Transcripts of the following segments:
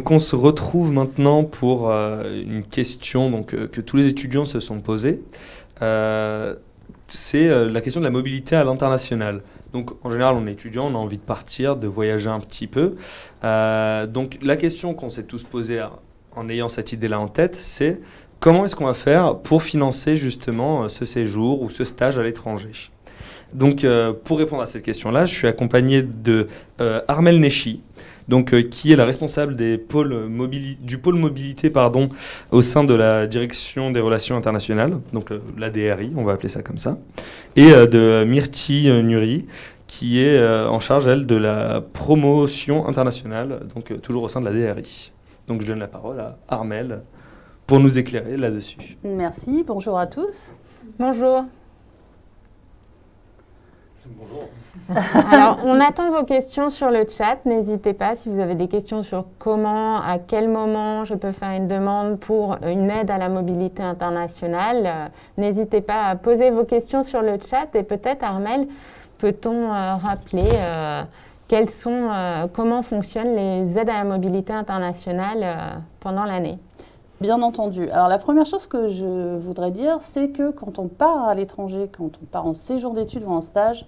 Donc on se retrouve maintenant pour une question donc, que tous les étudiants se sont posées. C'est la question de la mobilité à l'international. Donc en général on est étudiant, on a envie de partir, de voyager un petit peu. Donc la question qu'on s'est tous posée en ayant cette idée-là en tête, c'est comment est-ce qu'on va faire pour financer justement ce séjour ou ce stage à l'étranger? Donc pour répondre à cette question-là, je suis accompagné de Armel Nechi, donc, qui est la responsable du pôle mobilité au sein de la direction des relations internationales, donc la DRI, on va appeler ça comme ça, et de Myrti Nuri, qui est en charge, elle, de la promotion internationale, donc toujours au sein de la DRI. Donc je donne la parole à Armel pour nous éclairer là-dessus. Merci, bonjour à tous. Bonjour. Bonjour. Alors, on attend vos questions sur le chat. N'hésitez pas si vous avez des questions sur comment, à quel moment je peux faire une demande pour une aide à la mobilité internationale. N'hésitez pas à poser vos questions sur le chat et peut-être, Armel, peut-on rappeler comment fonctionnent les aides à la mobilité internationale pendant l'année? Bien entendu. Alors la première chose que je voudrais dire, c'est que quand on part à l'étranger, quand on part en séjour d'études ou en stage,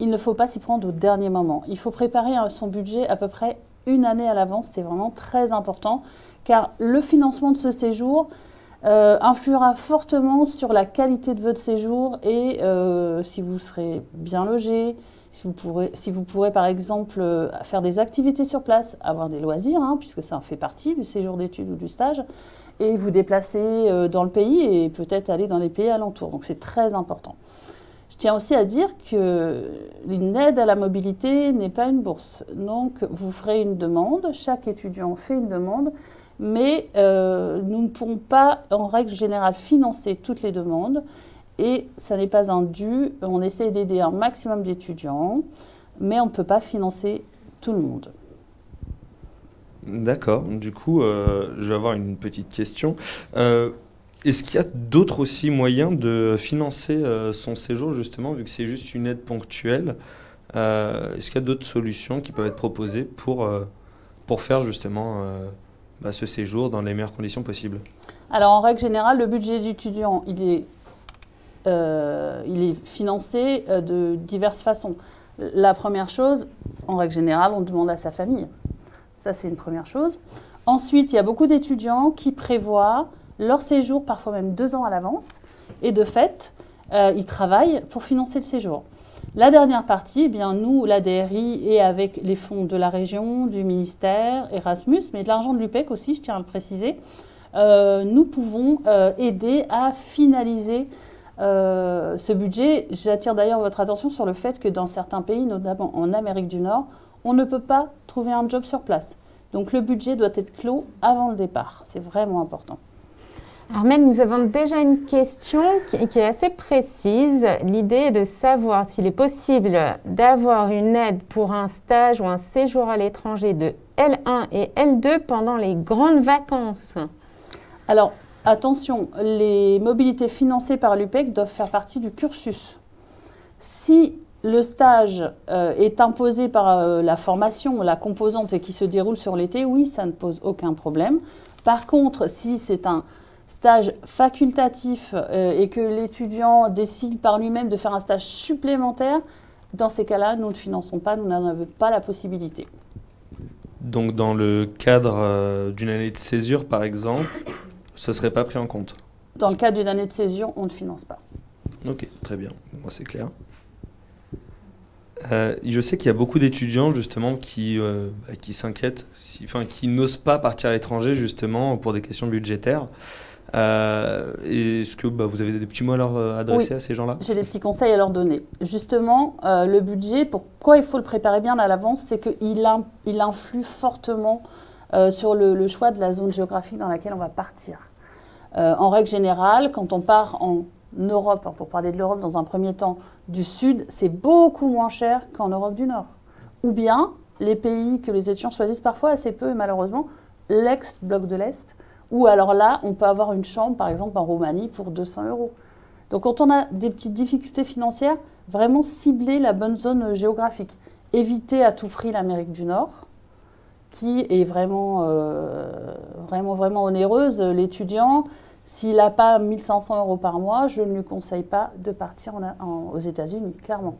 il ne faut pas s'y prendre au dernier moment. Il faut préparer son budget à peu près une année à l'avance, c'est vraiment très important, car le financement de ce séjour influera fortement sur la qualité de votre séjour et si vous serez bien logé, si vous pourrez par exemple faire des activités sur place, avoir des loisirs, puisque ça en fait partie du séjour d'études ou du stage, et vous déplacer dans le pays et peut-être aller dans les pays alentours. Donc c'est très important. Je tiens aussi à dire qu'une aide à la mobilité n'est pas une bourse. Donc vous ferez une demande, chaque étudiant fait une demande, mais nous ne pourrons pas en règle générale financer toutes les demandes. Et ça n'est pas un dû, on essaie d'aider un maximum d'étudiants, mais on ne peut pas financer tout le monde. D'accord, du coup, je vais avoir une petite question. Est-ce qu'il y a d'autres aussi moyens de financer son séjour, justement, vu que c'est juste une aide ponctuelle? Est-ce qu'il y a d'autres solutions qui peuvent être proposées pour faire justement ce séjour dans les meilleures conditions possibles? Alors en règle générale, le budget d'étudiant, il est financé de diverses façons. La première chose, en règle générale, on demande à sa famille. Ça, c'est une première chose. Ensuite, il y a beaucoup d'étudiants qui prévoient leur séjour, parfois même 2 ans à l'avance. Et de fait, ils travaillent pour financer le séjour. La dernière partie, eh bien, nous, la DRI, et avec les fonds de la région, du ministère, Erasmus, mais de l'argent de l'UPEC aussi, je tiens à le préciser, nous pouvons aider à finaliser ce budget. J'attire d'ailleurs votre attention sur le fait que dans certains pays, notamment en Amérique du Nord, on ne peut pas trouver un job sur place. Donc le budget doit être clos avant le départ. C'est vraiment important. Armel, nous avons déjà une question qui est assez précise. L'idée est de savoir s'il est possible d'avoir une aide pour un stage ou un séjour à l'étranger de L1 et L2 pendant les grandes vacances. Alors, attention, les mobilités financées par l'UPEC doivent faire partie du cursus. Si le stage est imposé par la formation, la composante et qui se déroule sur l'été, oui, ça ne pose aucun problème. Par contre, si c'est un stage facultatif et que l'étudiant décide par lui-même de faire un stage supplémentaire, dans ces cas-là, nous ne finançons pas, nous n'en avons pas la possibilité. Donc dans le cadre d'une année de césure, par exemple, ce ne serait pas pris en compte? Dans le cadre d'une année de césure, on ne finance pas. Ok, très bien, moi c'est clair. Je sais qu'il y a beaucoup d'étudiants justement qui s'inquiètent, qui n'osent pas partir à l'étranger justement pour des questions budgétaires. Est-ce que vous avez des petits mots à leur adresser à ces gens-là? J'ai des petits conseils à leur donner. Justement, le budget, pourquoi il faut le préparer bien à l'avance, c'est qu'il influe fortement sur le choix de la zone géographique dans laquelle on va partir. En règle générale, quand on part en Europe, pour parler de l'Europe dans un premier temps, du Sud, c'est beaucoup moins cher qu'en Europe du Nord. Ou bien, les pays que les étudiants choisissent parfois assez peu, et malheureusement, l'ex-bloc de l'Est, ou alors là, on peut avoir une chambre, par exemple, en Roumanie pour 200 €. Donc, quand on a des petites difficultés financières, vraiment cibler la bonne zone géographique. Éviter à tout prix l'Amérique du Nord qui est vraiment onéreuse. L'étudiant, s'il n'a pas 1 500 € par mois, je ne lui conseille pas de partir aux États-Unis, clairement.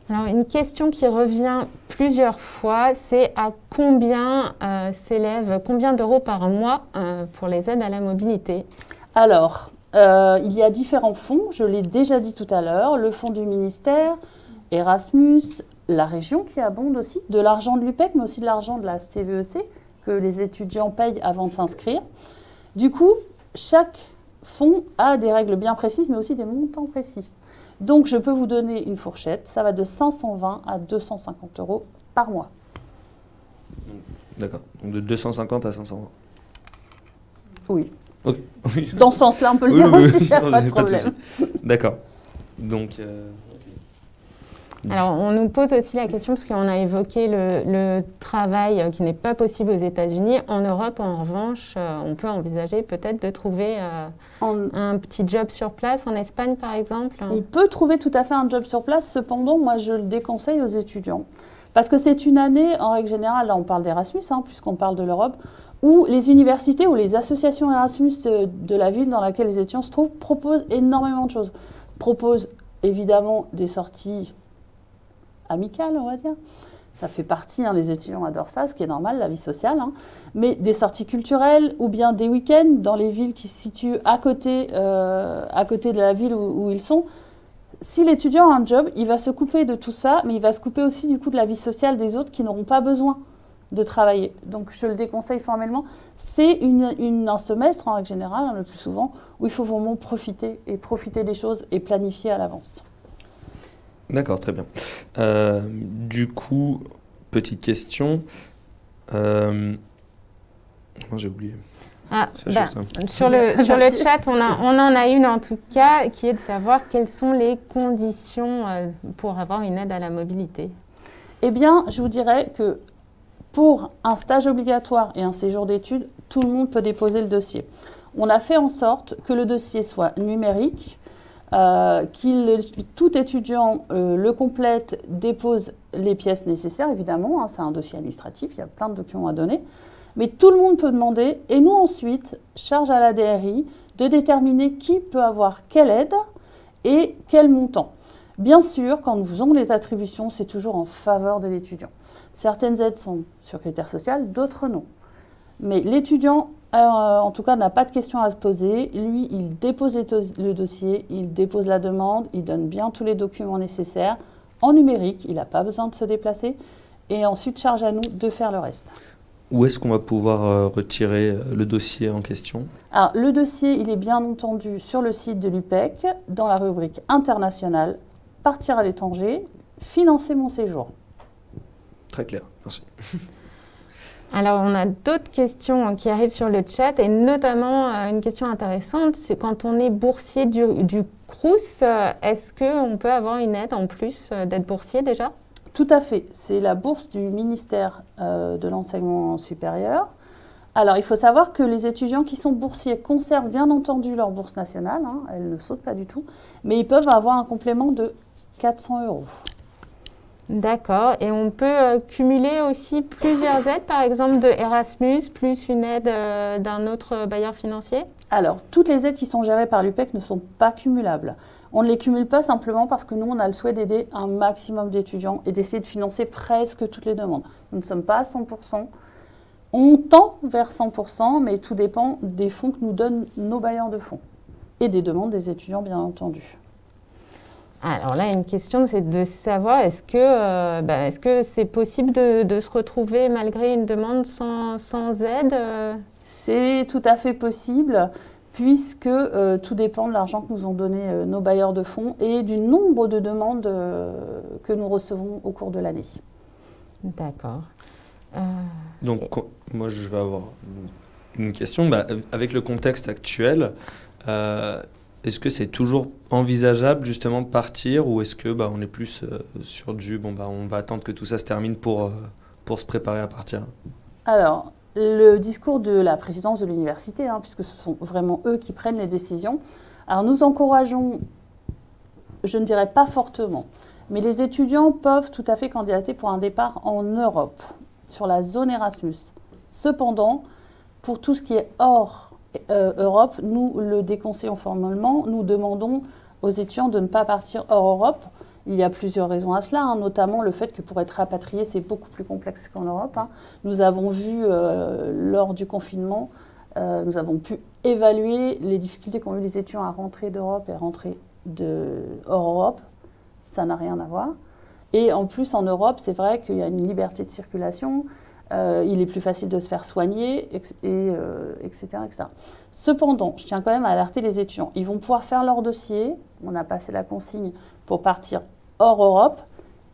Alors, une question qui revient plusieurs fois, c'est à combien s'élève, combien d'euros par mois pour les aides à la mobilité? Alors, il y a différents fonds, je l'ai déjà dit tout à l'heure, le fonds du ministère, Erasmus, la région qui abonde aussi, de l'argent de l'UPEC, mais aussi de l'argent de la CVEC, que les étudiants payent avant de s'inscrire. Du coup, chaque fonds a des règles bien précises, mais aussi des montants précis. Donc, je peux vous donner une fourchette, ça va de 520 à 250 € par mois. D'accord, donc de 250 à 520. Oui. Ok. Oui. Dans ce sens-là, on peut le dire aussi, il n'y a pas de problème. D'accord. Donc, alors, on nous pose aussi la question, parce qu'on a évoqué le travail qui n'est pas possible aux États-Unis. En Europe, en revanche, on peut envisager peut-être de trouver un petit job sur place, en Espagne par exemple. On peut trouver tout à fait un job sur place, cependant, moi je le déconseille aux étudiants. Parce que c'est une année, en règle générale, là on parle d'Erasmus, puisqu'on parle de l'Europe, où les universités ou les associations Erasmus de la ville dans laquelle les étudiants se trouvent proposent énormément de choses. Proposent évidemment des sorties amicales, on va dire. Ça fait partie, les étudiants adorent ça, ce qui est normal, la vie sociale. Mais des sorties culturelles ou bien des week-ends dans les villes qui se situent à côté de la ville où ils sont. Si l'étudiant a un job, il va se couper de tout ça, mais il va se couper aussi du coup de la vie sociale des autres qui n'auront pas besoin de travailler. Donc je le déconseille formellement. C'est un semestre en règle générale, le plus souvent, où il faut vraiment profiter des choses et planifier à l'avance. d'accord, très bien. Du coup, petite question. J'ai oublié. Sur le chat, on en a une en tout cas, qui est de savoir quelles sont les conditions pour avoir une aide à la mobilité. Eh bien, je vous dirais que pour un stage obligatoire et un séjour d'études, tout le monde peut déposer le dossier. On a fait en sorte que le dossier soit numérique, tout étudiant le complète, dépose les pièces nécessaires, évidemment, c'est un dossier administratif, il y a plein de documents à donner, mais tout le monde peut demander, et nous ensuite, charge à la DRI de déterminer qui peut avoir quelle aide et quel montant. Bien sûr, quand nous faisons les attributions, c'est toujours en faveur de l'étudiant. Certaines aides sont sur critères sociaux, d'autres non. Mais l'étudiant, en tout cas, n'a pas de questions à se poser. Lui, il dépose le dossier, il dépose la demande, il donne bien tous les documents nécessaires en numérique. Il n'a pas besoin de se déplacer. Et ensuite, charge à nous de faire le reste. Où est-ce qu'on va pouvoir retirer le dossier en question? Alors, le dossier, il est bien entendu sur le site de l'UPEC, dans la rubrique internationale, partir à l'étranger, financer mon séjour. Très clair, merci. Alors, on a d'autres questions qui arrivent sur le chat, et notamment une question intéressante, c'est quand on est boursier du Crous, est-ce qu'on peut avoir une aide en plus d'être boursier déjà? Tout à fait, c'est la bourse du ministère de l'enseignement supérieur. Alors, il faut savoir que les étudiants qui sont boursiers conservent bien entendu leur bourse nationale, elle ne saute pas du tout, mais ils peuvent avoir un complément de 400 €. D'accord, et on peut cumuler aussi plusieurs aides, par exemple de Erasmus, plus une aide d'un autre bailleur financier? Alors, toutes les aides qui sont gérées par l'UPEC ne sont pas cumulables. On ne les cumule pas simplement parce que nous, on a le souhait d'aider un maximum d'étudiants et d'essayer de financer presque toutes les demandes. Nous ne sommes pas à 100%. On tend vers 100%, mais tout dépend des fonds que nous donnent nos bailleurs de fonds et des demandes des étudiants, bien entendu. Alors là, une question, c'est de savoir est-ce que c'est possible de se retrouver malgré une demande sans aide? C'est tout à fait possible, puisque tout dépend de l'argent que nous ont donné nos bailleurs de fonds et du nombre de demandes que nous recevons au cours de l'année. D'accord. Donc, moi, je vais avoir une question. Avec le contexte actuel, est-ce que c'est toujours envisageable justement de partir, ou est-ce que on est plus sur du on va attendre que tout ça se termine pour se préparer à partir? Alors, le discours de la présidence de l'université, puisque ce sont vraiment eux qui prennent les décisions. Alors nous encourageons, je ne dirais pas fortement, mais les étudiants peuvent tout à fait candidater pour un départ en Europe. sur la zone Erasmus. Cependant, pour tout ce qui est hors Europe, nous le déconseillons formellement. Nous demandons aux étudiants de ne pas partir hors Europe. Il y a plusieurs raisons à cela, notamment le fait que pour être rapatrié, c'est beaucoup plus complexe qu'en Europe. Nous avons vu lors du confinement, nous avons pu évaluer les difficultés qu'ont eu les étudiants à rentrer d'Europe et à rentrer hors Europe. Ça n'a rien à voir. Et en plus, en Europe, c'est vrai qu'il y a une liberté de circulation. Il est plus facile de se faire soigner, etc., etc. Cependant, je tiens quand même à alerter les étudiants. Ils vont pouvoir faire leur dossier. On a passé la consigne pour partir hors Europe,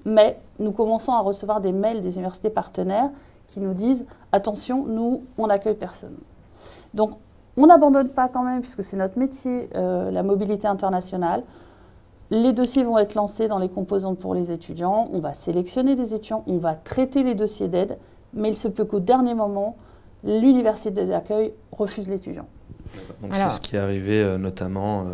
mais nous commençons à recevoir des mails des universités partenaires qui nous disent « Attention, nous, on n'accueille personne ». Donc, on n'abandonne pas quand même, puisque c'est notre métier, la mobilité internationale. Les dossiers vont être lancés dans les composantes pour les étudiants. On va sélectionner des étudiants, on va traiter les dossiers d'aide, mais il se peut qu'au dernier moment, l'université d'accueil refuse l'étudiant. Donc c'est ce qui est arrivé notamment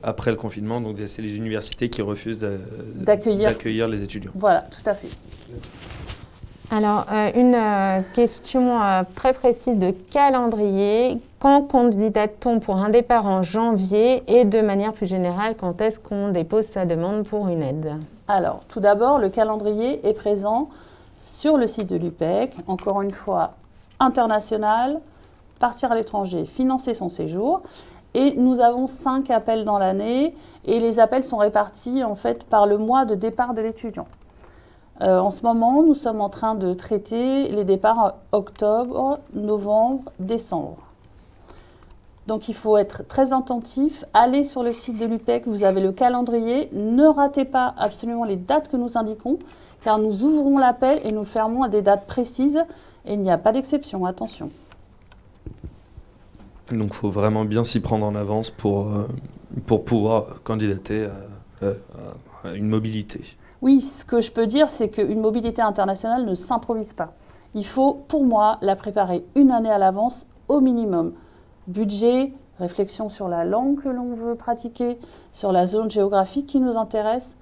après le confinement. Donc c'est les universités qui refusent d'accueillir les étudiants. Voilà, tout à fait. Alors, une question très précise de calendrier. Quand candidate-t-on pour un départ en janvier et de manière plus générale, quand est-ce qu'on dépose sa demande pour une aide? Alors, tout d'abord, le calendrier est présent sur le site de l'UPEC, encore une fois, international, partir à l'étranger, financer son séjour. Et nous avons 5 appels dans l'année et les appels sont répartis en fait par le mois de départ de l'étudiant. En ce moment, nous sommes en train de traiter les départs octobre, novembre, décembre. Donc il faut être très attentif, allez sur le site de l'UPEC, vous avez le calendrier, ne ratez pas absolument les dates que nous indiquons, car nous ouvrons l'appel et nous le fermons à des dates précises, et il n'y a pas d'exception, attention. Donc il faut vraiment bien s'y prendre en avance pour pouvoir candidater à une mobilité. Oui, ce que je peux dire, c'est qu'une mobilité internationale ne s'improvise pas. Il faut, pour moi, la préparer une année à l'avance au minimum. Budget, réflexion sur la langue que l'on veut pratiquer, sur la zone géographique qui nous intéresse,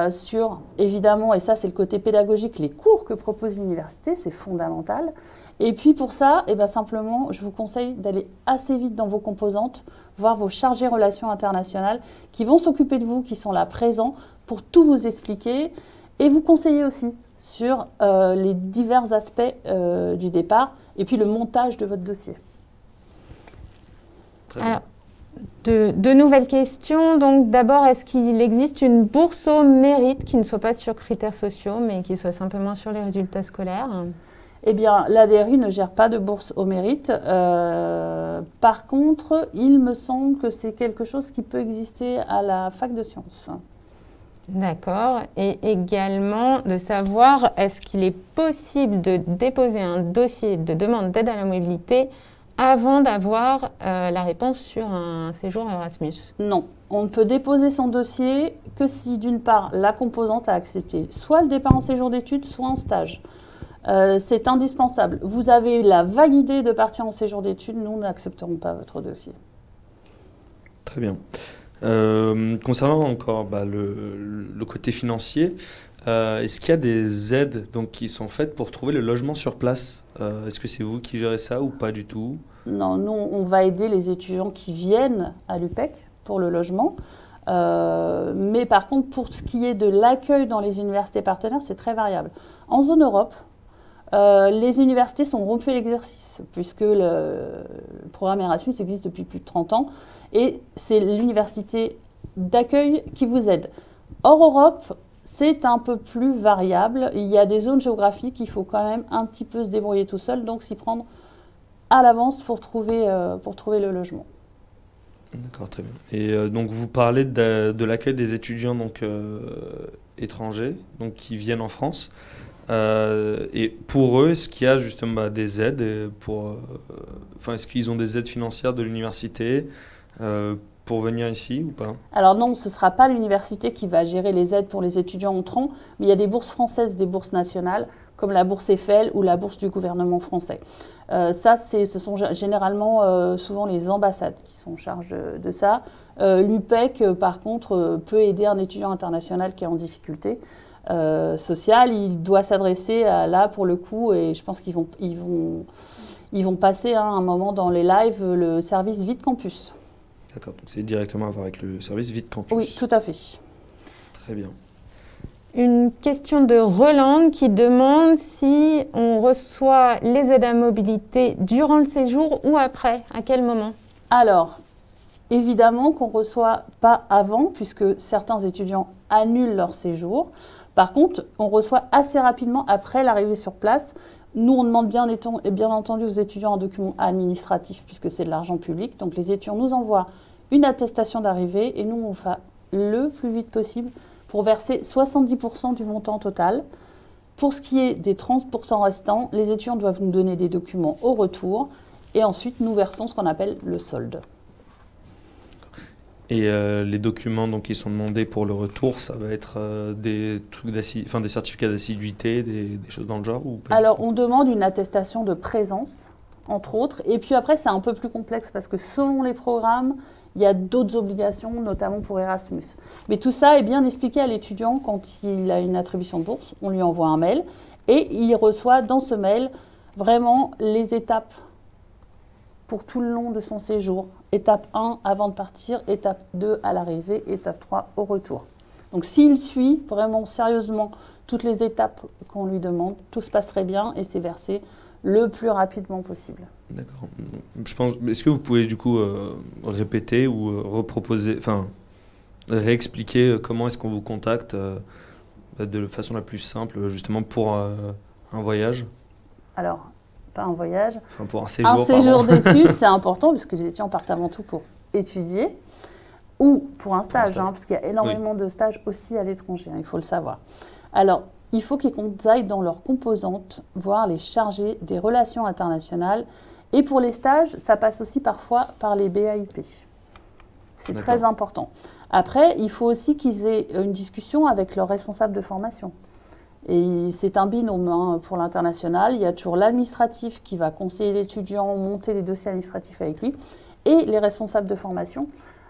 sur, évidemment, et ça c'est le côté pédagogique, les cours que propose l'université, c'est fondamental. Et puis pour ça, simplement, je vous conseille d'aller assez vite dans vos composantes, voir vos chargés relations internationales qui vont s'occuper de vous, qui sont là présents pour tout vous expliquer et vous conseiller aussi sur les divers aspects du départ et puis le montage de votre dossier. Alors, de nouvelles questions. Donc d'abord, est-ce qu'il existe une bourse au mérite qui ne soit pas sur critères sociaux, mais qui soit simplement sur les résultats scolaires? Eh bien, l'ADRI ne gère pas de bourse au mérite. Par contre, il me semble que c'est quelque chose qui peut exister à la fac de sciences. D'accord. Et également de savoir, est-ce qu'il est possible de déposer un dossier de demande d'aide à la mobilité avant d'avoir la réponse sur un séjour Erasmus? Non, on ne peut déposer son dossier que si, d'une part, la composante a accepté soit le départ en séjour d'études, soit en stage. C'est indispensable. Vous avez la vague idée de partir en séjour d'études, nous n'accepterons pas votre dossier. Très bien. Concernant encore le côté financier, est-ce qu'il y a des aides qui sont faites pour trouver le logement sur place? Est-ce que c'est vous qui gérez ça ou pas du tout? Non, nous, on va aider les étudiants qui viennent à l'UPEC pour le logement. Mais par contre, pour ce qui est de l'accueil dans les universités partenaires, c'est très variable. En zone Europe, les universités sont rompues à l'exercice, puisque le programme Erasmus existe depuis plus de 30 ans, et c'est l'université d'accueil qui vous aide. Hors Europe, c'est un peu plus variable. Il y a des zones géographiques, il faut quand même un petit peu se débrouiller tout seul, donc s'y prendre à l'avance pour trouver le logement. D'accord, très bien. Et donc vous parlez de l'accueil des étudiants étrangers qui viennent en France. Et pour eux, est-ce qu'il y a justement des aides est-ce qu'ils ont des aides financières de l'université pour venir ici ou pas? Alors non, ce ne sera pas l'université qui va gérer les aides pour les étudiants entrants, mais il y a des bourses françaises, des bourses nationales, comme la bourse Eiffel ou la bourse du gouvernement français. Ce sont généralement souvent les ambassades qui sont en charge de ça. L'UPEC, par contre, peut aider un étudiant international qui est en difficulté. social, il doit s'adresser là pour le coup, et je pense qu'ils vont passer un moment dans les lives le service Vite Campus. D'accord, donc c'est directement à voir avec le service Vite Campus. Oui, tout à fait. Très bien. Une question de Roland qui demande si on reçoit les aides à mobilité durant le séjour ou après, à quel moment? Alors, évidemment qu'on ne reçoit pas avant, puisque certains étudiants annulent leur séjour. Par contre, on reçoit assez rapidement après l'arrivée sur place. Nous, on demande bien entendu aux étudiants un document administratif, puisque c'est de l'argent public. Donc, les étudiants nous envoient une attestation d'arrivée et nous, on fait le plus vite possible pour verser 70% du montant total. Pour ce qui est des 30% restants, les étudiants doivent nous donner des documents au retour et ensuite nous versons ce qu'on appelle le solde. Et les documents donc, qui sont demandés pour le retour, ça va être des certificats d'assiduité, des choses dans le genre ou pas? Alors, on demande une attestation de présence, entre autres. Et puis après, c'est un peu plus complexe parce que selon les programmes, il y a d'autres obligations, notamment pour Erasmus. Mais tout ça est bien expliqué à l'étudiant quand il a une attribution de bourse. On lui envoie un mail et il reçoit dans ce mail vraiment les étapes pour tout le long de son séjour. Étape 1 avant de partir, étape 2 à l'arrivée, étape 3 au retour. Donc s'il suit vraiment sérieusement toutes les étapes qu'on lui demande, tout se passe très bien et c'est versé le plus rapidement possible. D'accord. Est-ce que vous pouvez du coup répéter ou reproposer, enfin réexpliquer comment est-ce qu'on vous contacte de façon la plus simple justement pour un voyage? Alors, pas un voyage, enfin, pour un séjour. Un séjour d'études, c'est important puisque les étudiants partent avant tout pour étudier ou pour un stage, hein, parce qu'il y a énormément de stages aussi à l'étranger, hein, il faut le savoir. Alors, il faut qu'ils aillent dans leurs composantes voir les chargés des relations internationales. Et pour les stages, ça passe aussi parfois par les BAIP. C'est très important. Après, il faut aussi qu'ils aient une discussion avec leur responsable de formation. Et c'est un binôme hein, pour l'international. Il y a toujours l'administratif qui va conseiller l'étudiant, monter les dossiers administratifs avec lui, et les responsables de formation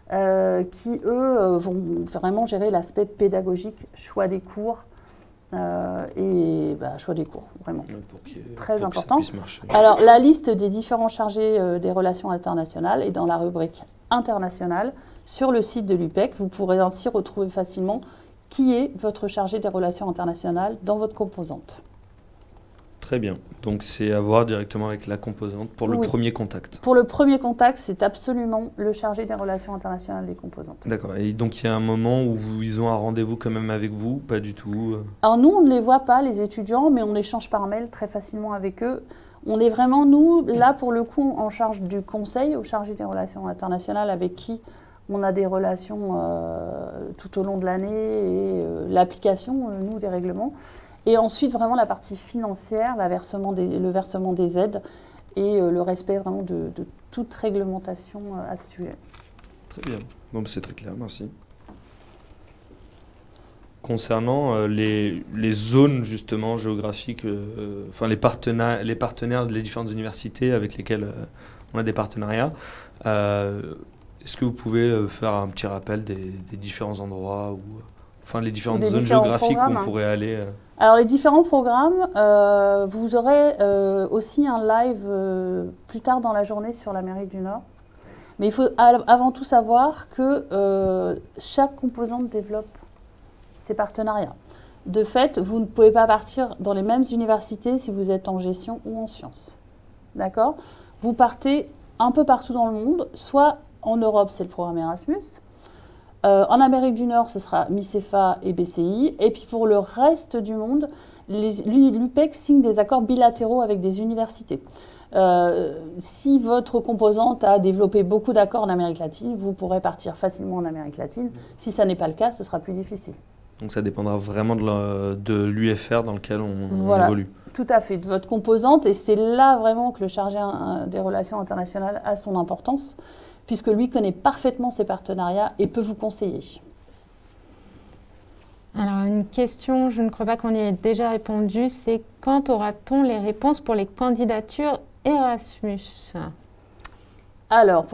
qui, eux, vont vraiment gérer l'aspect pédagogique, choix des cours, choix des cours, vraiment. Très important. Alors, la liste des différents chargés des relations internationales est dans la rubrique internationale sur le site de l'UPEC. Vous pourrez ainsi retrouver facilement qui est votre chargé des relations internationales dans votre composante. Très bien. Donc, c'est à voir directement avec la composante pour le premier contact. Pour le premier contact, c'est absolument le chargé des relations internationales des composantes. D'accord. Et donc, il y a un moment où ils ont un rendez-vous quand même avec vous? Pas du tout? Alors, nous, on ne les voit pas, les étudiants, mais on échange par mail très facilement avec eux. On est vraiment, nous, là, pour le coup, en charge du conseil, au chargé des relations internationales avec qui on a des relations tout au long de l'année et l'application, nous, des règlements. Et ensuite, vraiment, la partie financière, le versement des aides et le respect vraiment de toute réglementation à ce sujet. Très bien. Bon, c'est très clair, merci. Concernant les zones, justement, géographiques, enfin, les partenaires des différentes universités avec lesquels on a des partenariats, est-ce que vous pouvez faire un petit rappel des différents endroits, enfin, les différentes zones géographiques où on pourrait aller Alors, les différents programmes, vous aurez aussi un live plus tard dans la journée sur l'Amérique du Nord. Mais il faut avant tout savoir que chaque composante développe ses partenariats. De fait, vous ne pouvez pas partir dans les mêmes universités si vous êtes en gestion ou en sciences. D'accord? Vous partez un peu partout dans le monde, soit en Europe, c'est le programme Erasmus. En Amérique du Nord, ce sera MICEFA et BCI. Et puis pour le reste du monde, l'UPEC signe des accords bilatéraux avec des universités. Si votre composante a développé beaucoup d'accords en Amérique latine, vous pourrez partir facilement en Amérique latine. Si ça n'est pas le cas, ce sera plus difficile. Donc ça dépendra vraiment de l'UFR dans lequel on évolue. Tout à fait, de votre composante. Et c'est là vraiment que le chargé des relations internationales a son importance, puisque lui connaît parfaitement ses partenariats et peut vous conseiller. Alors, une question, je ne crois pas qu'on y ait déjà répondu, c'est quand aura-t-on les réponses pour les candidatures Erasmus? Alors,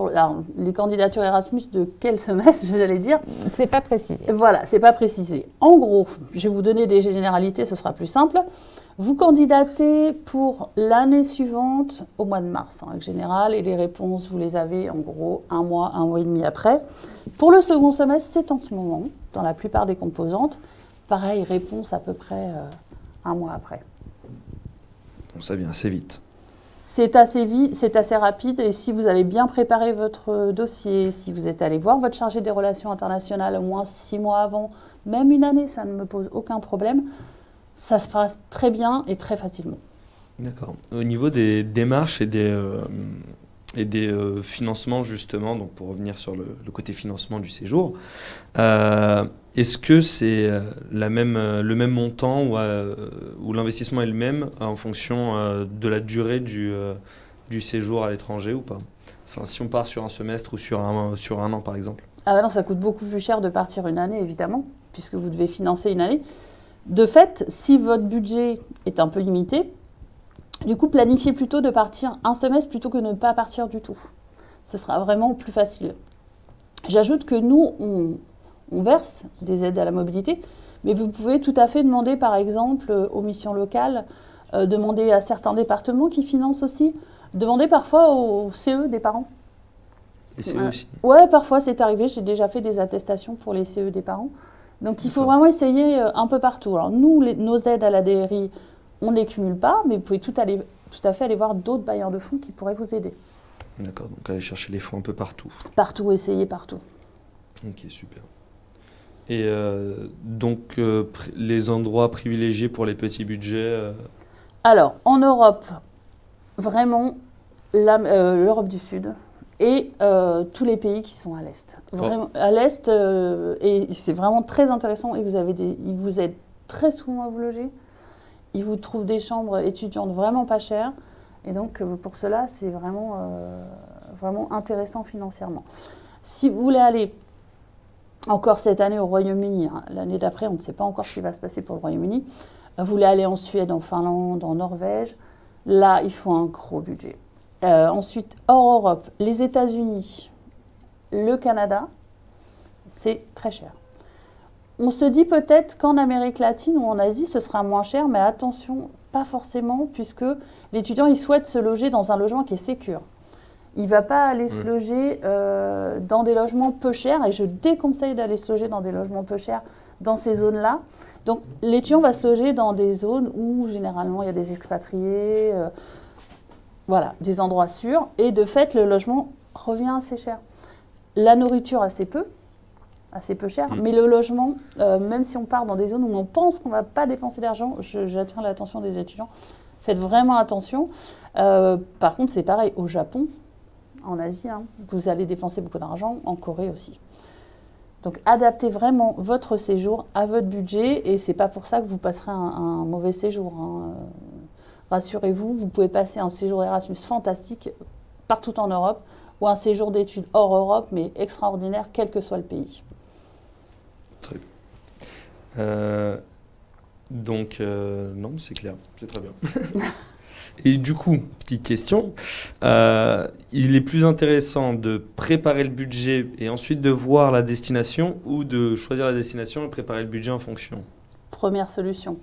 les candidatures Erasmus de quel semestre, j'allais dire? C'est pas précisé. Voilà, c'est pas précisé. En gros, je vais vous donner des généralités, ce sera plus simple. Vous candidatez pour l'année suivante au mois de mars, en règle générale, et les réponses, vous les avez en gros un mois et demi après. Pour le second semestre, c'est en ce moment, dans la plupart des composantes. Pareil, réponse à peu près un mois après. Bon, ça vient assez vite. C'est assez rapide, et si vous avez bien préparé votre dossier, si vous êtes allé voir votre chargé des relations internationales au moins 6 mois avant, même une année, ça ne me pose aucun problème. Ça se fera très bien et très facilement. D'accord. Au niveau des démarches et des financements, justement, donc pour revenir sur le côté financement du séjour, est-ce que c'est le même montant ou l'investissement est le même en fonction de la durée du séjour à l'étranger ou pas? Enfin, si on part sur un semestre ou sur un an, par exemple. Ah ben non, ça coûte beaucoup plus cher de partir une année, évidemment, puisque vous devez financer une année. De fait, si votre budget est un peu limité, du coup, planifiez plutôt de partir un semestre plutôt que de ne pas partir du tout. Ce sera vraiment plus facile. J'ajoute que nous, on verse des aides à la mobilité, mais vous pouvez tout à fait demander, par exemple, aux missions locales, demander à certains départements qui financent aussi, demander parfois au CE des parents. Les CE aussi? Ouais, parfois c'est arrivé, j'ai déjà fait des attestations pour les CE des parents. Donc il faut vraiment essayer un peu partout. Alors nous, nos aides à la DRI, on ne les cumule pas, mais vous pouvez tout à fait aller voir d'autres bailleurs de fonds qui pourraient vous aider. D'accord, donc aller chercher les fonds un peu partout. Partout, essayer partout. Ok, super. Et donc les endroits privilégiés pour les petits budgets Alors, en Europe, vraiment, l'Europe du Sud et tous les pays qui sont à l'Est. Vraiment, à l'Est, et c'est vraiment très intéressant, et ils vous aident très souvent à vous loger. Ils vous trouvent des chambres étudiantes vraiment pas chères. Et donc, pour cela, c'est vraiment intéressant financièrement. Si vous voulez aller encore cette année au Royaume-Uni, hein, l'année d'après, on ne sait pas encore ce qui va se passer pour le Royaume-Uni, vous voulez aller en Suède, en Finlande, en Norvège, là, il faut un gros budget. Ensuite, hors Europe, les États-Unis, le Canada, c'est très cher. On se dit peut-être qu'en Amérique latine ou en Asie, ce sera moins cher, mais attention, pas forcément, puisque l'étudiant, il souhaite se loger dans un logement qui est sécure. Il ne va pas aller se loger dans des logements peu chers, et je déconseille d'aller se loger dans des logements peu chers dans ces zones-là. Donc, l'étudiant va se loger dans des zones où, généralement, il y a des expatriés, voilà, des endroits sûrs, et de fait, le logement revient assez cher. La nourriture, assez peu cher, mais le logement, même si on part dans des zones où on pense qu'on ne va pas dépenser d'argent, j'attire l'attention des étudiants, faites vraiment attention. Par contre, c'est pareil au Japon, en Asie, hein, vous allez dépenser beaucoup d'argent, en Corée aussi. Donc, adaptez vraiment votre séjour à votre budget, et ce n'est pas pour ça que vous passerez un mauvais séjour. Hein. Rassurez-vous, vous pouvez passer un séjour Erasmus fantastique partout en Europe, ou un séjour d'études hors Europe, mais extraordinaire, quel que soit le pays. Très bien. Non, c'est clair, c'est très bien. Et du coup, petite question, il est plus intéressant de préparer le budget et ensuite de voir la destination, ou de choisir la destination et préparer le budget en fonction? Première solution.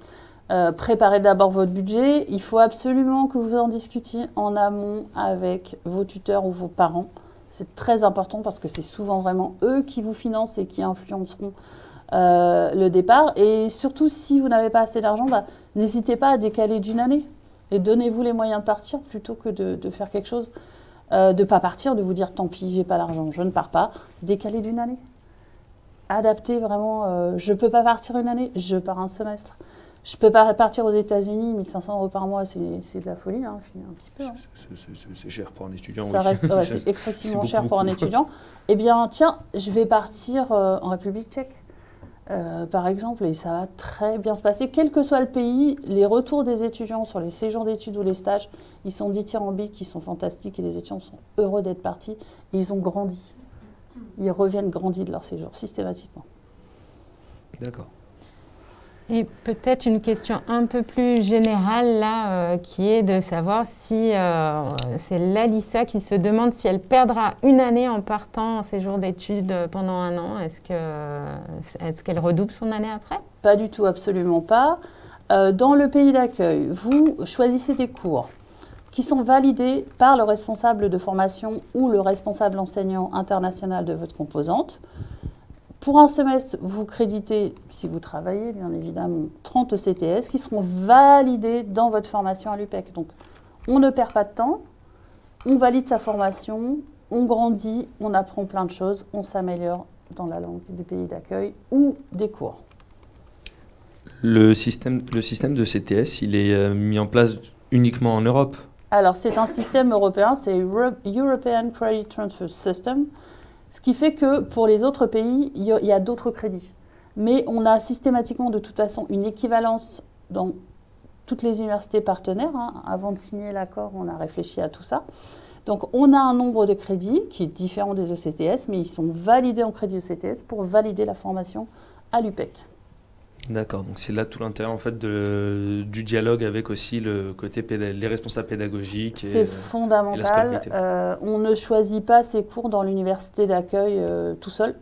Préparez d'abord votre budget. Il faut absolument que vous en discutiez en amont avec vos tuteurs ou vos parents. C'est très important parce que c'est souvent vraiment eux qui vous financent et qui influenceront le départ. Et surtout, si vous n'avez pas assez d'argent, n'hésitez pas à décaler d'une année. Et donnez-vous les moyens de partir plutôt que de faire quelque chose, de ne pas partir, de vous dire tant pis, j'ai pas l'argent, je ne pars pas. Décaler d'une année. Adaptez vraiment, je ne peux pas partir une année, je pars un semestre. Je ne peux pas partir aux États-Unis, 1 500 € par mois, c'est de la folie, hein, un petit peu. Hein. C'est cher pour un étudiant. Ça reste, c'est excessivement cher pour un étudiant. Eh bien, tiens, je vais partir en République tchèque, par exemple, et ça va très bien se passer. Quel que soit le pays, les retours des étudiants sur les séjours d'études ou les stages, ils sont dithyrambiques, ils sont fantastiques, et les étudiants sont heureux d'être partis, et ils ont grandi. Ils reviennent grandis de leur séjour, systématiquement. D'accord. Et peut-être une question un peu plus générale là, qui est de savoir si c'est Lalissa qui se demande si elle perdra une année en partant en séjour d'études pendant un an. Est-ce qu'elle redouble son année après? Pas du tout, absolument pas. Dans le pays d'accueil, vous choisissez des cours qui sont validés par le responsable de formation ou le responsable enseignant international de votre composante. Pour un semestre, vous créditez, si vous travaillez, bien évidemment, 30 CTS qui seront validés dans votre formation à l'UPEC. Donc, on ne perd pas de temps, on valide sa formation, on grandit, on apprend plein de choses, on s'améliore dans la langue des pays d'accueil ou des cours. Le système de CTS, il est mis en place uniquement en Europe? Alors, c'est un système européen, c'est European Credit Transfer System. Ce qui fait que pour les autres pays, il y a d'autres crédits. Mais on a systématiquement de toute façon une équivalence dans toutes les universités partenaires. Avant de signer l'accord, on a réfléchi à tout ça. Donc on a un nombre de crédits qui est différent des ECTS, mais ils sont validés en crédit ECTS pour valider la formation à l'UPEC. D'accord, donc c'est là tout l'intérêt en fait du dialogue avec aussi le côté les responsables pédagogiques. C'est fondamental. On ne choisit pas ses cours dans l'université d'accueil tout seul.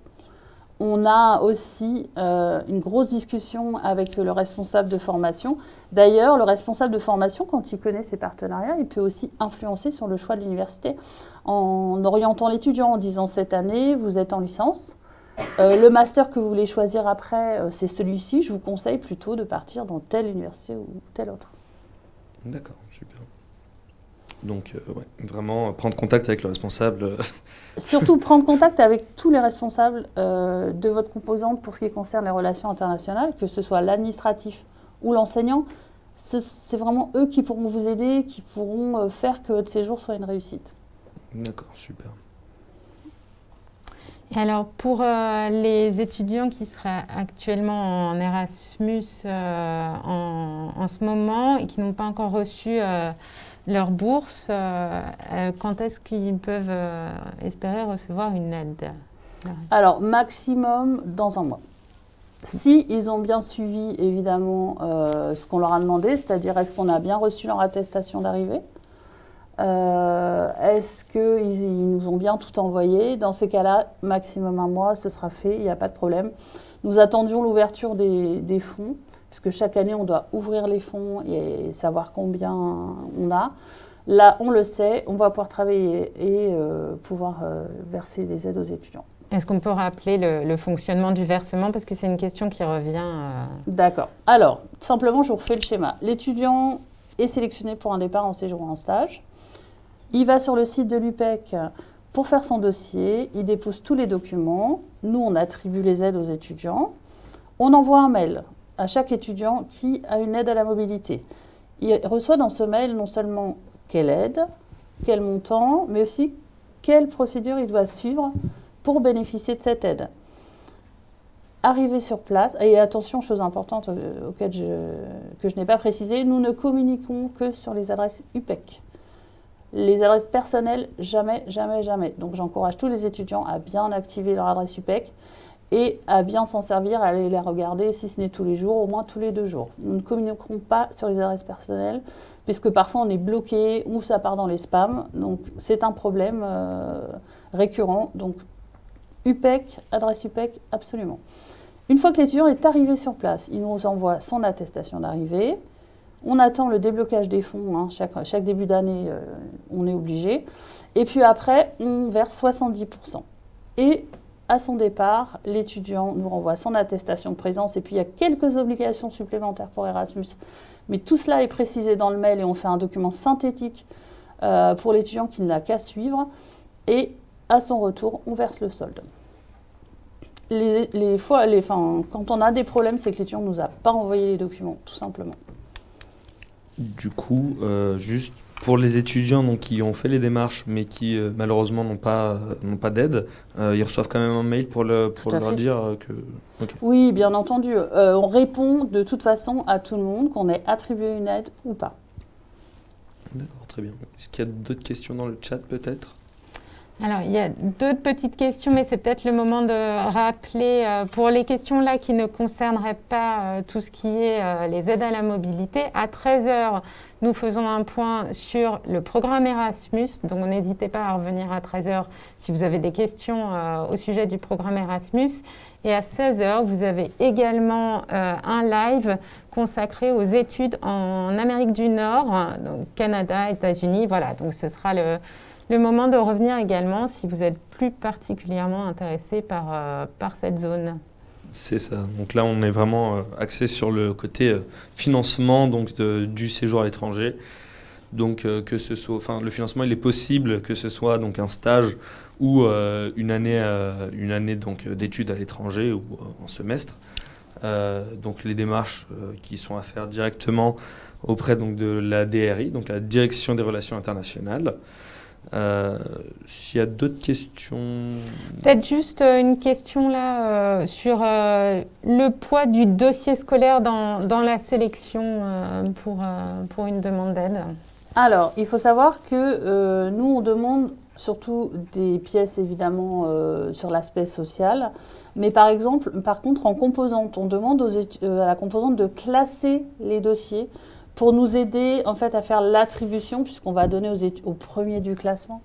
On a aussi une grosse discussion avec le responsable de formation. D'ailleurs, le responsable de formation, quand il connaît ses partenariats, il peut aussi influencer sur le choix de l'université en orientant l'étudiant en disant cette année, vous êtes en licence. Le master que vous voulez choisir après, c'est celui-ci. Je vous conseille plutôt de partir dans telle université ou telle autre. D'accord, super. Donc, ouais, vraiment prendre contact avec le responsable. Surtout prendre contact avec tous les responsables de votre composante pour ce qui concerne les relations internationales, que ce soit l'administratif ou l'enseignant. C'est vraiment eux qui pourront vous aider, qui pourront faire que votre séjour soit une réussite. D'accord, super. Et alors, pour les étudiants qui seraient actuellement en Erasmus en ce moment et qui n'ont pas encore reçu leur bourse, quand est-ce qu'ils peuvent espérer recevoir une aide? Alors, maximum dans un mois. Si ils ont bien suivi, évidemment, ce qu'on leur a demandé, c'est-à-dire est-ce qu'on a bien reçu leur attestation d'arrivée? Est-ce qu'ils nous ont bien tout envoyé? Dans ces cas-là, maximum un mois, ce sera fait, il n'y a pas de problème. Nous attendions l'ouverture des fonds, puisque chaque année, on doit ouvrir les fonds et savoir combien on a. Là, on le sait, on va pouvoir travailler et pouvoir verser les aides aux étudiants. Est-ce qu'on peut rappeler le fonctionnement du versement? Parce que c'est une question qui revient. D'accord. Alors, simplement, je vous refais le schéma. L'étudiant est sélectionné pour un départ en séjour ou en stage. Il va sur le site de l'UPEC pour faire son dossier, il dépose tous les documents, nous on attribue les aides aux étudiants, on envoie un mail à chaque étudiant qui a une aide à la mobilité. Il reçoit dans ce mail non seulement quelle aide, quel montant, mais aussi quelle procédure il doit suivre pour bénéficier de cette aide. Arrivé sur place, et attention, chose importante que je n'ai pas précisé, nous ne communiquons que sur les adresses UPEC. Les adresses personnelles, jamais, jamais, jamais. Donc j'encourage tous les étudiants à bien activer leur adresse UPEC et à bien s'en servir, à aller les regarder, si ce n'est tous les jours, au moins tous les 2 jours. Nous ne communiquerons pas sur les adresses personnelles, puisque parfois on est bloqué ou ça part dans les spams. Donc c'est un problème récurrent. Donc UPEC, adresse UPEC, absolument. Une fois que l'étudiant est arrivé sur place, il nous envoie son attestation d'arrivée. On attend le déblocage des fonds, hein, chaque début d'année, on est obligé. Et puis après, on verse 70%. Et à son départ, l'étudiant nous renvoie son attestation de présence. Et puis il y a quelques obligations supplémentaires pour Erasmus. Mais tout cela est précisé dans le mail et on fait un document synthétique pour l'étudiant qui n'a qu'à suivre. Et à son retour, on verse le solde. Quand on a des problèmes, c'est que l'étudiant ne nous a pas envoyé les documents, tout simplement. Du coup, juste pour les étudiants donc, qui ont fait les démarches mais qui malheureusement n'ont pas d'aide, ils reçoivent quand même un mail pour leur dire que... Okay. Oui, bien entendu. On répond de toute façon à tout le monde, qu'on ait attribué une aide ou pas. D'accord, très bien. Est-ce qu'il y a d'autres questions dans le chat peut-être? Alors, il y a d'autres petites questions, mais c'est peut-être le moment de rappeler, pour les questions là qui ne concerneraient pas tout ce qui est les aides à la mobilité, à 13 h, nous faisons un point sur le programme Erasmus, donc n'hésitez pas à revenir à 13 h si vous avez des questions au sujet du programme Erasmus. Et à 16 h, vous avez également un live consacré aux études en Amérique du Nord, donc Canada, États-Unis, voilà, donc ce sera le moment de revenir également si vous êtes plus particulièrement intéressé par cette zone. C'est ça. Donc là, on est vraiment axé sur le côté financement donc du séjour à l'étranger. Donc que ce soit, enfin, le financement, il est possible que ce soit donc un stage ou une année donc d'études à l'étranger ou en semestre. Donc les démarches qui sont à faire directement auprès donc de la DRI, donc la Direction des Relations Internationales. S'il y a d'autres questions... Peut-être juste une question là sur le poids du dossier scolaire dans la sélection pour une demande d'aide. Alors, il faut savoir que nous, on demande surtout des pièces évidemment sur l'aspect social, mais par contre, en composante, on demande à la composante de classer les dossiers pour nous aider en fait à faire l'attribution, puisqu'on va donner au premier du classement.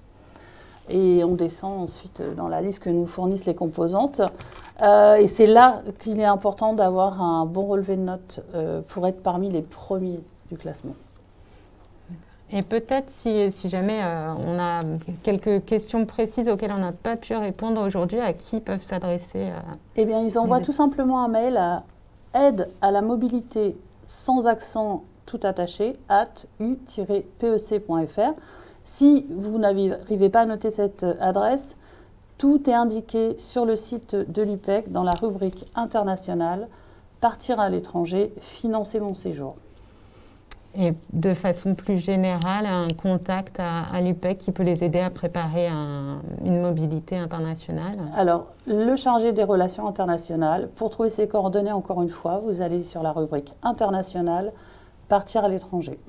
Et on descend ensuite dans la liste que nous fournissent les composantes. Et c'est là qu'il est important d'avoir un bon relevé de notes pour être parmi les premiers du classement. Et peut-être si jamais on a quelques questions précises auxquelles on n'a pas pu répondre aujourd'hui, à qui peuvent s'adresser Eh bien, ils envoient tout simplement un mail à aide à la mobilité sans accent tout attaché @u-pec.fr. Si vous n'arrivez pas à noter cette adresse, tout est indiqué sur le site de l'UPEC dans la rubrique internationale « Partir à l'étranger, financer mon séjour ». Et de façon plus générale, un contact à l'UPEC qui peut les aider à préparer une mobilité internationale? Alors, le chargé des relations internationales, pour trouver ses coordonnées, encore une fois, vous allez sur la rubrique internationale, partir à l'étranger.